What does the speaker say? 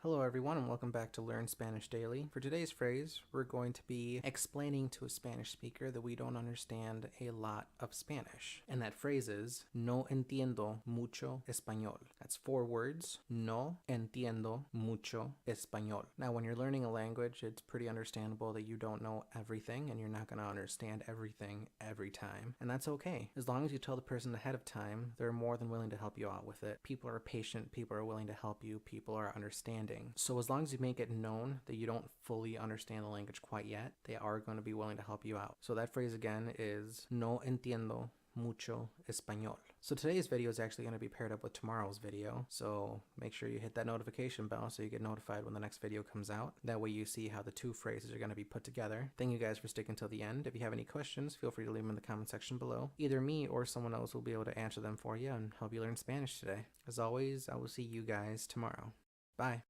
Hello everyone and welcome back to Learn Spanish Daily. For today's phrase, we're going to be explaining to a Spanish speaker that we don't understand a lot of Spanish. And that phrase is, no entiendo mucho español. That's 4 words, no entiendo mucho español. Now when you're learning a language, it's pretty understandable that you don't know everything and you're not going to understand everything every time. And that's okay. As long as you tell the person ahead of time, they're more than willing to help you out with it. People are patient, people are willing to help you, people are understanding. So as long as you make it known that you don't fully understand the language quite yet, they are going to be willing to help you out. So that phrase again is no entiendo mucho español. So today's video is actually going to be paired up with tomorrow's video. So make sure you hit that notification bell so you get notified when the next video comes out. That way you see how the 2 phrases are going to be put together. Thank you guys for sticking till the end. If you have any questions, feel free to leave them in the comment section below. Either me or someone else will be able to answer them for you and help you learn Spanish today. As always, I will see you guys tomorrow. Bye.